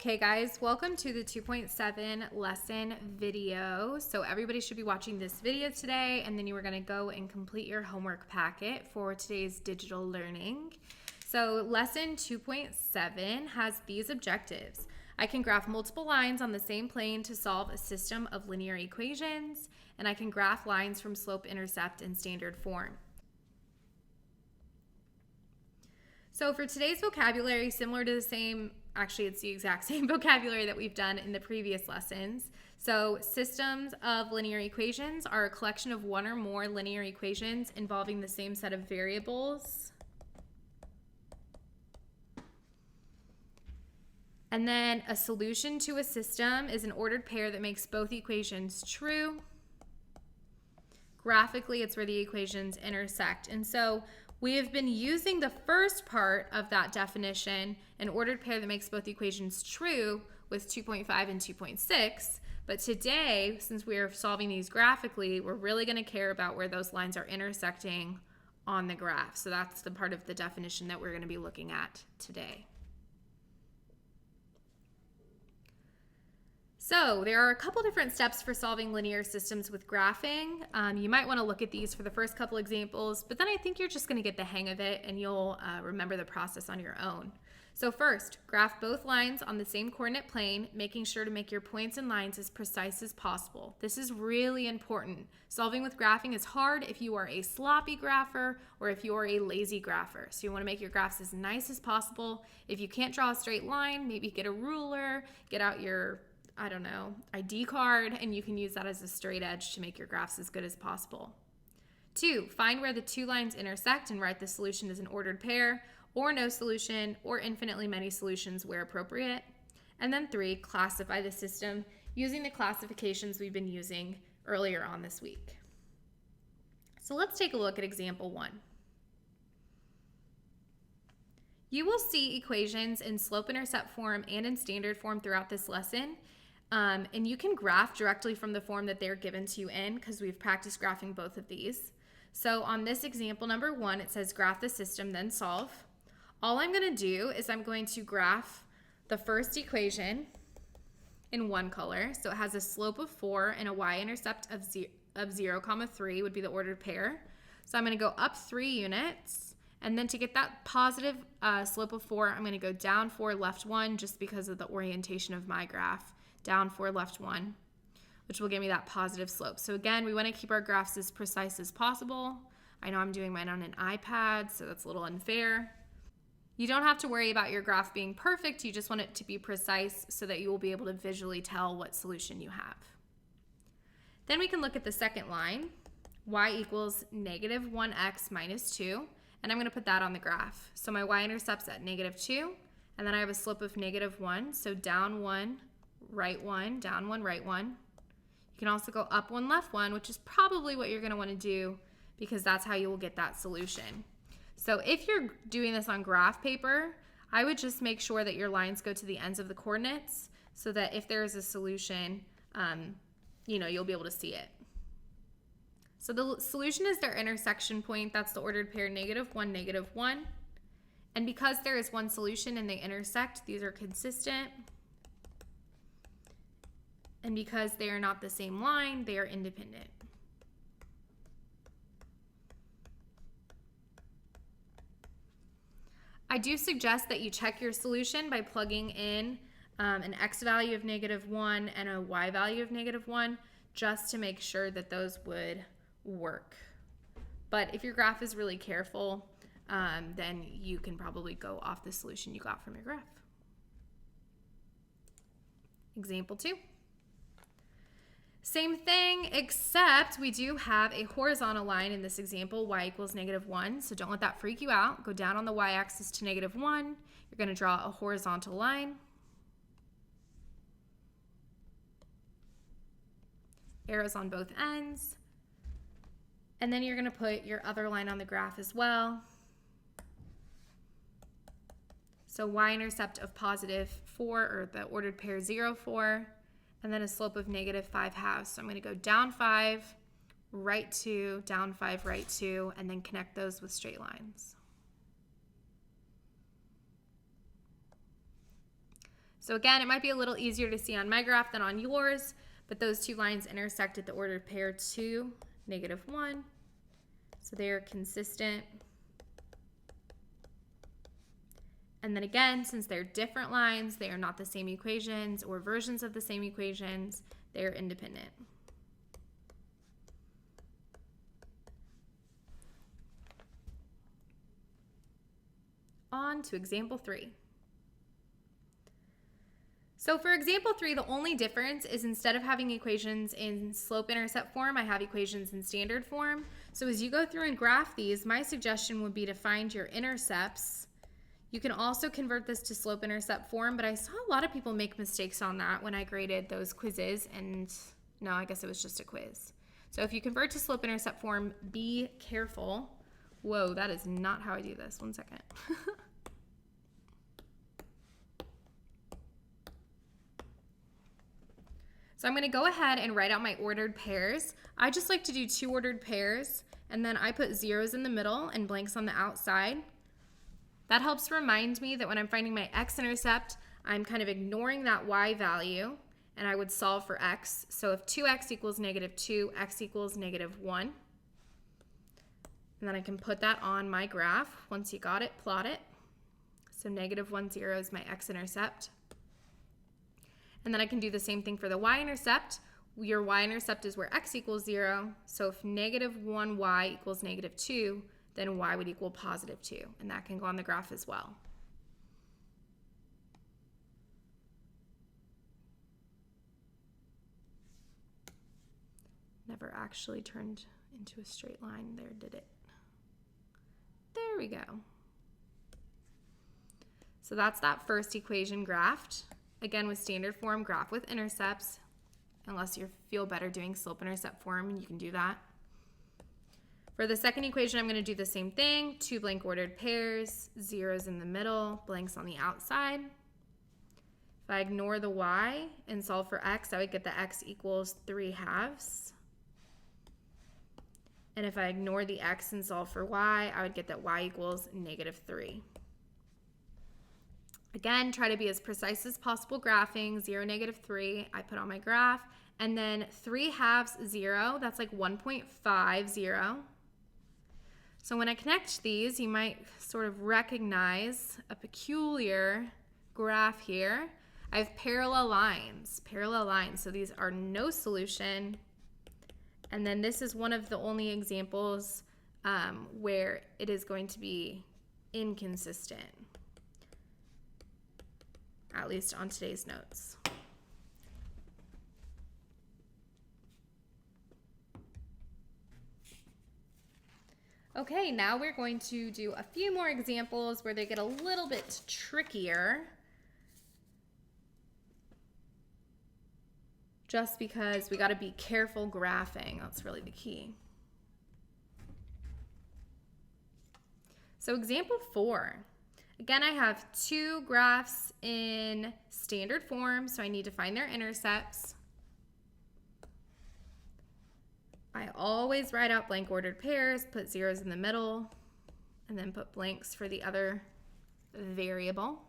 Okay guys, welcome to the 2.7 lesson video. So everybody should be watching this video today, and then you are going to go and complete your homework packet for today's digital learning. So lesson 2.7 has these objectives. I can graph multiple lines on the same plane to solve a system of linear equations, and I can graph lines from slope, intercept, and standard form. So for today's vocabulary, similar to it's the exact same vocabulary that we've done in the previous lessons. So systems of linear equations are a collection of one or more linear equations involving the same set of variables. And then a solution to a system is an ordered pair that makes both equations true. Graphically, it's where the equations intersect. And so we have been using the first part of that definition, an ordered pair that makes both equations true, with 2.5 and 2.6. But today, since we are solving these graphically, we're really going to care about where those lines are intersecting on the graph. So that's the part of the definition that we're going to be looking at today. So there are a couple different steps for solving linear systems with graphing. You might want to look at these for the first couple examples, but then I think you're just going to get the hang of it and you'll remember the process on your own. So first, graph both lines on the same coordinate plane, making sure to make your points and lines as precise as possible. This is really important. Solving with graphing is hard if you are a sloppy grapher or if you are a lazy grapher. So you want to make your graphs as nice as possible. If you can't draw a straight line, maybe get a ruler, get out your ID card, and you can use that as a straight edge to make your graphs as good as possible. 2, find where the two lines intersect and write the solution as an ordered pair, or no solution, or infinitely many solutions where appropriate. And then 3, classify the system using the classifications we've been using earlier on this week. So let's take a look at example 1. You will see equations in slope-intercept form and in standard form throughout this lesson. And you can graph directly from the form that they're given to you in, because we've practiced graphing both of these. So on this example number 1, it says graph the system, then solve. All I'm going to do is I'm going to graph the first equation in one color. So it has a slope of 4 and a y-intercept of 0, 3 would be the ordered pair. So I'm going to go up 3 units. And then to get that positive slope of 4, I'm going to go down 4, left 1, just because of the orientation of my graph. Down 4, left 1, which will give me that positive slope. So again, we want to keep our graphs as precise as possible. I know I'm doing mine on an iPad, so that's a little unfair. You don't have to worry about your graph being perfect. You just want it to be precise so that you will be able to visually tell what solution you have. Then we can look at the second line, y equals negative 1x minus 2, and I'm going to put that on the graph. So my y-intercept's at negative 2, and then I have a slope of negative 1, so down 1, right 1, down 1, right 1. You can also go up 1, left 1, which is probably what you're going to want to do because that's how you will get that solution. So if you're doing this on graph paper, I would just make sure that your lines go to the ends of the coordinates so that if there is a solution, you'll be able to see it. So the solution is their intersection point. That's the ordered pair negative 1, negative 1. And because there is one solution and they intersect, these are consistent. And because they are not the same line, they are independent. I do suggest that you check your solution by plugging in an x value of negative 1 and a y value of negative 1, just to make sure that those would work. But if your graph is really careful, then you can probably go off the solution you got from your graph. Example 2. Same thing, except we do have a horizontal line in this example, y equals negative 1. So don't let that freak you out. Go down on the y-axis to negative 1. You're going to draw a horizontal line. Arrows on both ends. And then you're going to put your other line on the graph as well. So y-intercept of positive 4, or the ordered pair 0, 4. And then a slope of negative 5 halves. So I'm going to go down 5, right 2, down 5, right 2, and then connect those with straight lines. So again, it might be a little easier to see on my graph than on yours, but those two lines intersect at the ordered pair 2, -1. So they're consistent. And then again, since they're different lines, they are not the same equations or versions of the same equations, they're independent. On to example 3. So for example 3, the only difference is instead of having equations in slope-intercept form, I have equations in standard form. So as you go through and graph these, my suggestion would be to find your intercepts. You can also convert this to slope-intercept form, but I saw a lot of people make mistakes on that when I graded those quizzes, and no, I guess it was just a quiz. So if you convert to slope-intercept form, be careful. Whoa, that is not how I do this. One second. So I'm going to go ahead and write out my ordered pairs. I just like to do 2 ordered pairs, and then I put zeros in the middle and blanks on the outside. That helps remind me that when I'm finding my x-intercept, I'm kind of ignoring that y value, and I would solve for x. So if 2x equals -2, x equals -1. And then I can put that on my graph. Once you got it, plot it. So -1, 0 is my x-intercept. And then I can do the same thing for the y-intercept. Your y-intercept is where x equals 0. So if -1y equals -2, then y would equal +2. And that can go on the graph as well. Never actually turned into a straight line there, did it? There we go. So that's that first equation graphed. Again, with standard form, graph with intercepts, unless you feel better doing slope-intercept form, and you can do that. For the second equation, I'm going to do the same thing, 2 blank ordered pairs, zeros in the middle, blanks on the outside. If I ignore the y and solve for x, I would get that x equals 3/2. And if I ignore the x and solve for y, I would get that y equals -3. Again, try to be as precise as possible graphing. 0, -3, I put on my graph. And then 3/2, 0, that's like 1.50. So when I connect these, you might sort of recognize a peculiar graph here. I have parallel lines. So these are no solution. And then this is one of the only examples where it is going to be inconsistent, at least on today's notes. Okay, now we're going to do a few more examples where they get a little bit trickier, just because we got to be careful graphing. That's really the key. So example 4. Again, I have 2 graphs in standard form, so I need to find their intercepts. I always write out blank ordered pairs, put zeros in the middle, and then put blanks for the other variable.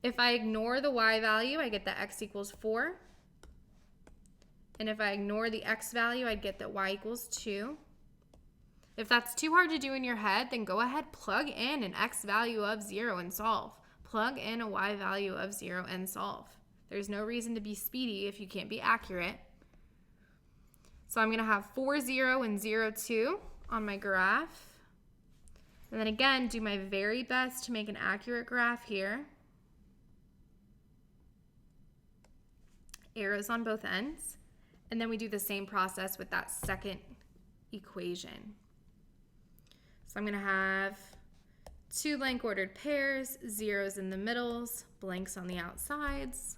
If I ignore the y value, I get that x equals 4. And if I ignore the x value, I'd get that y equals 2. If that's too hard to do in your head, then go ahead, plug in an x value of 0 and solve. Plug in a y value of 0 and solve. There's no reason to be speedy if you can't be accurate. So I'm going to have 4, 0, and 0, 2 on my graph. And then again, do my very best to make an accurate graph here. Arrows on both ends. And then we do the same process with that second equation. So I'm going to have 2 blank ordered pairs, zeros in the middles, blanks on the outsides.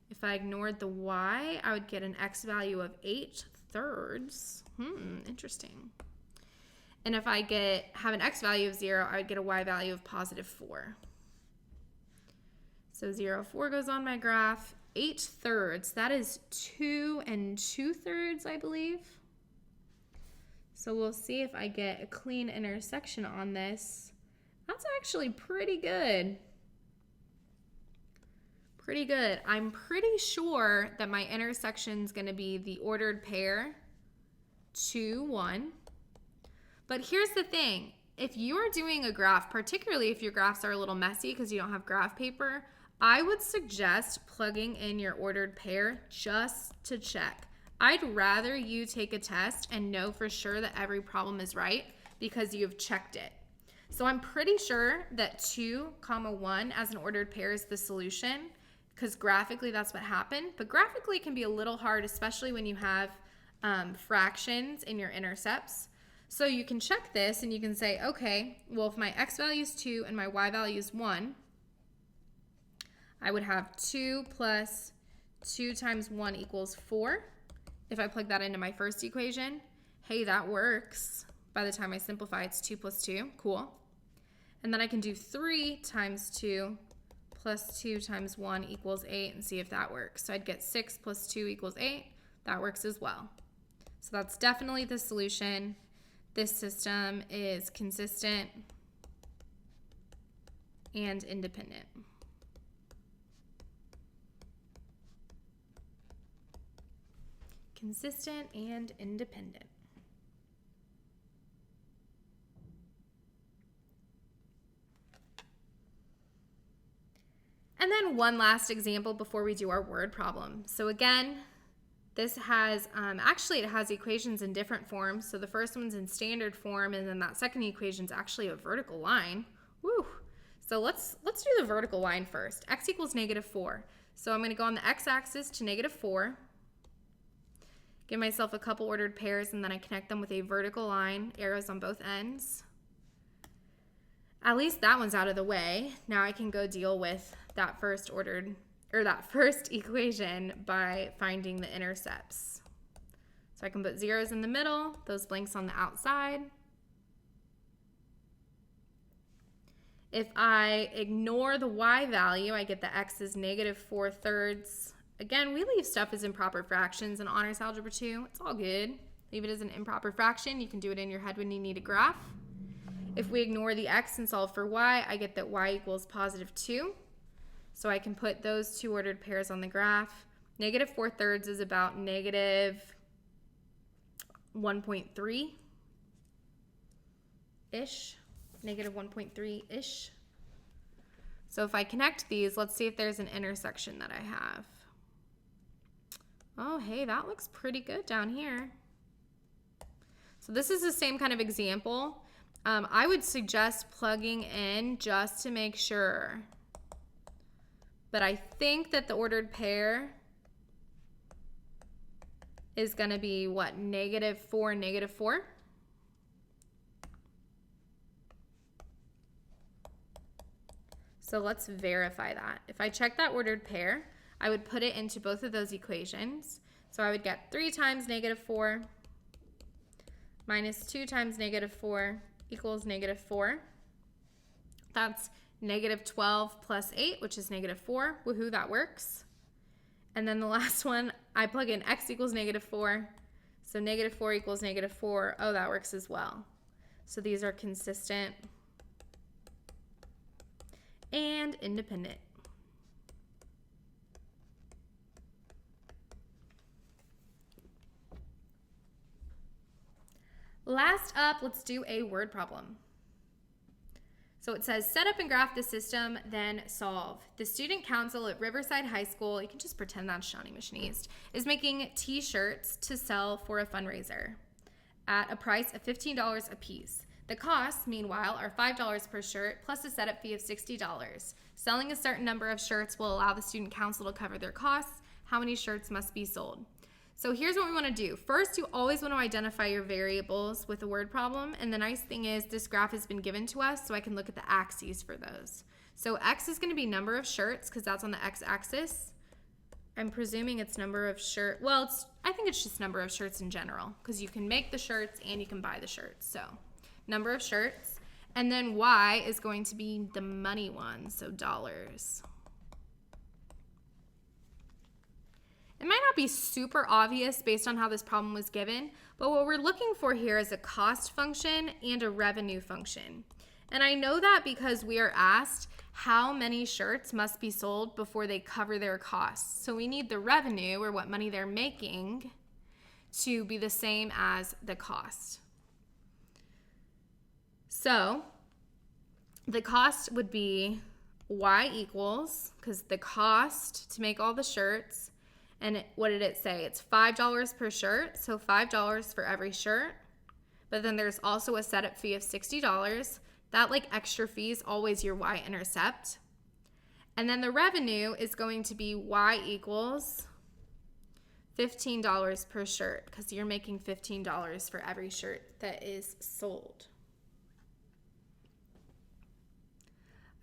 If I ignored the y, I would get an x value of 8/3. Interesting. And if I have an x value of 0, I would get a y value of +4. So 0, 4 goes on my graph. 8/3, that is 2 2/3, I believe. So we'll see if I get a clean intersection on this. That's actually pretty good. Pretty good. I'm pretty sure that my intersection is going to be the ordered pair 2, 1. But here's the thing. If you are doing a graph, particularly if your graphs are a little messy because you don't have graph paper, I would suggest plugging in your ordered pair just to check. I'd rather you take a test and know for sure that every problem is right because you've checked it. So I'm pretty sure that 2, 1 as an ordered pair is the solution because graphically that's what happened. But graphically it can be a little hard, especially when you have fractions in your intercepts. So you can check this and you can say, okay, well, if my x value is 2 and my y value is 1, I would have 2 plus 2 times 1 equals 4. If I plug that into my first equation, hey, that works. By the time I simplify, it's 2 plus 2. Cool. And then I can do 3 times 2 plus 2 times 1 equals 8 and see if that works. So I'd get 6 plus 2 equals 8. That works as well. So that's definitely the solution. This system is consistent and independent. Consistent and independent. And then one last example before we do our word problem. So again, this has, actually it has equations in different forms. So the first one's in standard form, and then that second equation is actually a vertical line. Woo! So let's do the vertical line first. X equals -4. So I'm gonna go on the x-axis to -4, give myself a couple ordered pairs, and then I connect them with a vertical line, arrows on both ends. At least that one's out of the way. Now I can go deal with that first equation by finding the intercepts. So I can put zeros in the middle, those blanks on the outside. If I ignore the y value, I get the x is -4/3. Again, we leave stuff as improper fractions in Honors Algebra 2. It's all good. Leave it as an improper fraction. You can do it in your head when you need a graph. If we ignore the x and solve for y, I get that y equals +2. So I can put those two ordered pairs on the graph. -4/3 is about -1.3-ish. -1.3-ish. So if I connect these, let's see if there's an intersection that I have. Oh, hey, that looks pretty good down here. So this is the same kind of example. I would suggest plugging in just to make sure. But I think that the ordered pair is going to be, what, -4 and -4? So let's verify that. If I check that ordered pair, I would put it into both of those equations. So I would get 3 times -4 minus 2 times -4 equals -4. That's -12 plus 8, which is -4. Woohoo, that works. And then the last one, I plug in x equals -4. So -4 equals -4. Oh, that works as well. So these are consistent and independent. Last up, let's do a word problem. So it says, set up and graph the system, then solve. The student council at Riverside High School, you can just pretend that's Shawnee Mission East, is making t-shirts to sell for a fundraiser at a price of $15 a piece. The costs, meanwhile, are $5 per shirt plus a setup fee of $60. Selling a certain number of shirts will allow the student council to cover their costs. How many shirts must be sold? So here's what we want to do. First, you always want to identify your variables with a word problem. And the nice thing is this graph has been given to us, so I can look at the axes for those. So X is going to be number of shirts because that's on the X-axis. I'm presuming it's number of shirts. Well, I think it's just number of shirts in general because you can make the shirts and you can buy the shirts. So number of shirts. And then Y is going to be the money one, so dollars. It might not be super obvious based on how this problem was given, but what we're looking for here is a cost function and a revenue function. And I know that because we are asked how many shirts must be sold before they cover their costs. So we need the revenue, or what money they're making, to be the same as the cost. So the cost would be Y equals, because the cost to make all the shirts, and what did it say? It's $5 per shirt, so $5 for every shirt. But then there's also a setup fee of $60. That like extra fee is always your y-intercept. And then the revenue is going to be Y equals $15 per shirt, because you're making $15 for every shirt that is sold.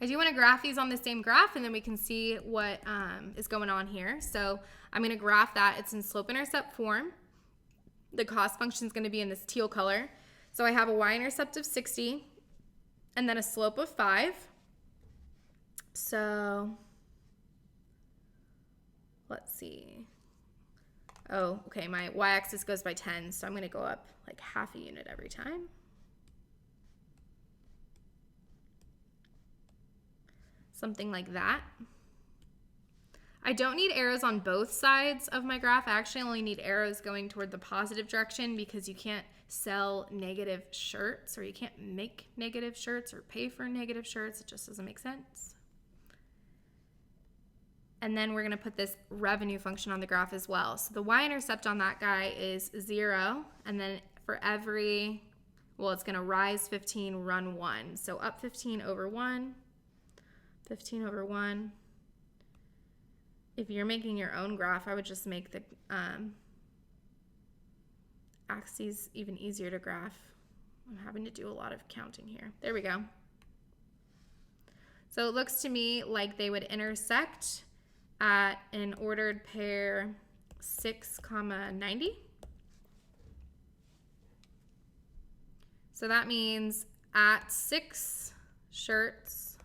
I do want to graph these on the same graph, and then we can see what is going on here. So I'm going to graph that. It's in slope-intercept form. The cost function is going to be in this teal color. So I have a y-intercept of 60 and then a slope of 5. So let's see. Oh, okay, my y-axis goes by 10, so I'm going to go up like half a unit every time. Something like that. I don't need arrows on both sides of my graph. I actually only need arrows going toward the positive direction, because you can't sell negative shirts, or you can't make negative shirts or pay for negative shirts. It just doesn't make sense. And then we're going to put this revenue function on the graph as well. So the y-intercept on that guy is 0. And then for every, well, it's going to rise 15, run 1. So up 15 over 1, 15 over 1. If you're making your own graph, I would just make the axes even easier to graph. I'm having to do a lot of counting here. There we go. So it looks to me like they would intersect at an ordered pair 6,90. So that means at 6 shirts,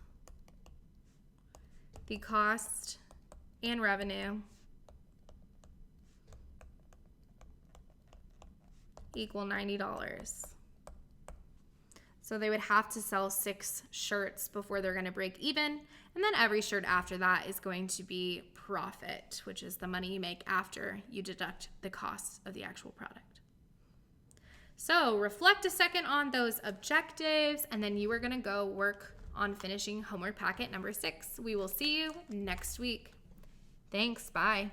the cost and revenue equal $90. So they would have to sell 6 shirts before they're going to break even. And then every shirt after that is going to be profit, which is the money you make after you deduct the cost of the actual product. So reflect a second on those objectives, and then you are going to go work on finishing homework packet number 6. We will see you next week. Thanks. Bye.